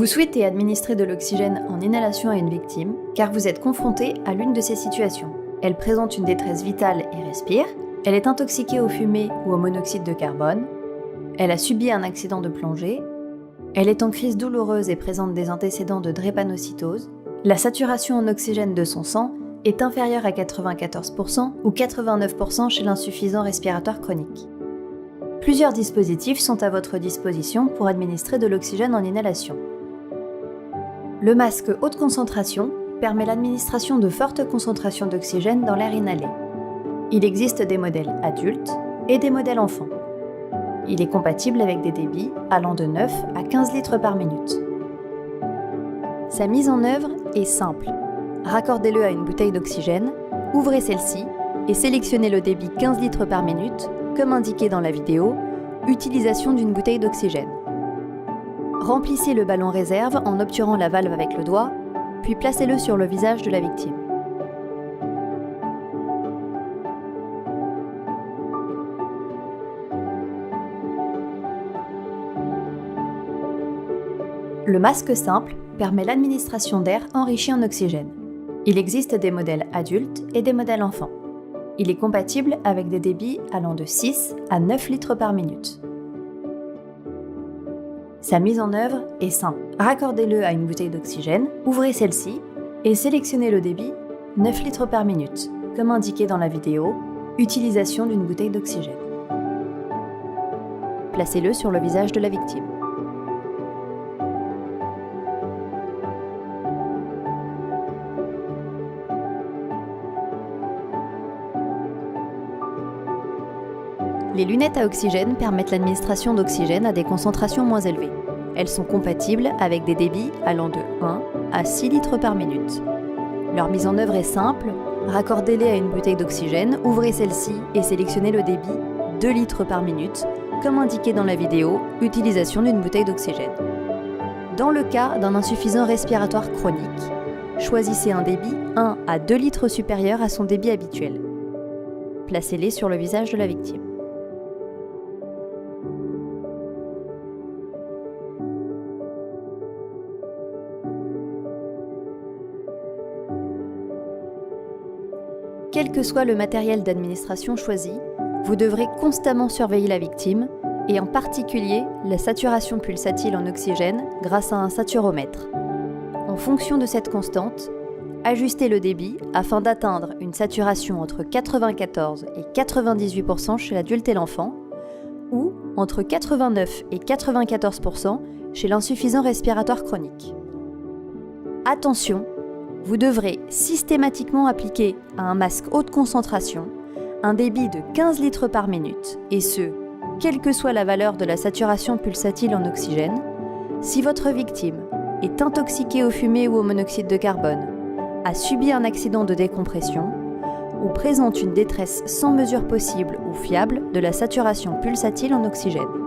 Vous souhaitez administrer de l'oxygène en inhalation à une victime car vous êtes confronté à l'une de ces situations. Elle présente une détresse vitale et respire, elle est intoxiquée aux fumées ou au monoxyde de carbone, elle a subi un accident de plongée, elle est en crise douloureuse et présente des antécédents de drépanocytose, la saturation en oxygène de son sang est inférieure à 94% ou 89% chez l'insuffisant respiratoire chronique. Plusieurs dispositifs sont à votre disposition pour administrer de l'oxygène en inhalation. Le masque haute concentration permet l'administration de fortes concentrations d'oxygène dans l'air inhalé. Il existe des modèles adultes et des modèles enfants. Il est compatible avec des débits allant de 9 à 15 litres par minute. Sa mise en œuvre est simple. Raccordez-le à une bouteille d'oxygène, ouvrez celle-ci et sélectionnez le débit 15 litres par minute, comme indiqué dans la vidéo, utilisation d'une bouteille d'oxygène. Remplissez le ballon réserve en obturant la valve avec le doigt, puis placez-le sur le visage de la victime. Le masque simple permet l'administration d'air enrichi en oxygène. Il existe des modèles adultes et des modèles enfants. Il est compatible avec des débits allant de 6 à 9 litres par minute. Sa mise en œuvre est simple. Raccordez-le à une bouteille d'oxygène, ouvrez celle-ci et sélectionnez le débit 9 litres par minute, comme indiqué dans la vidéo, utilisation d'une bouteille d'oxygène. Placez-le sur le visage de la victime. Les lunettes à oxygène permettent l'administration d'oxygène à des concentrations moins élevées. Elles sont compatibles avec des débits allant de 1 à 6 litres par minute. Leur mise en œuvre est simple, raccordez-les à une bouteille d'oxygène, ouvrez celle-ci et sélectionnez le débit 2 litres par minute, comme indiqué dans la vidéo, utilisation d'une bouteille d'oxygène. Dans le cas d'un insuffisant respiratoire chronique, choisissez un débit 1 à 2 litres supérieur à son débit habituel. Placez-les sur le visage de la victime. Quel que soit le matériel d'administration choisi, vous devrez constamment surveiller la victime et en particulier la saturation pulsatile en oxygène grâce à un saturomètre. En fonction de cette constante, ajustez le débit afin d'atteindre une saturation entre 94 et 98% chez l'adulte et l'enfant ou entre 89 et 94% chez l'insuffisant respiratoire chronique. Attention! Vous devrez systématiquement appliquer à un masque haute concentration un débit de 15 litres par minute, et ce, quelle que soit la valeur de la saturation pulsatile en oxygène, si votre victime est intoxiquée aux fumées ou au monoxyde de carbone, a subi un accident de décompression ou présente une détresse sans mesure possible ou fiable de la saturation pulsatile en oxygène.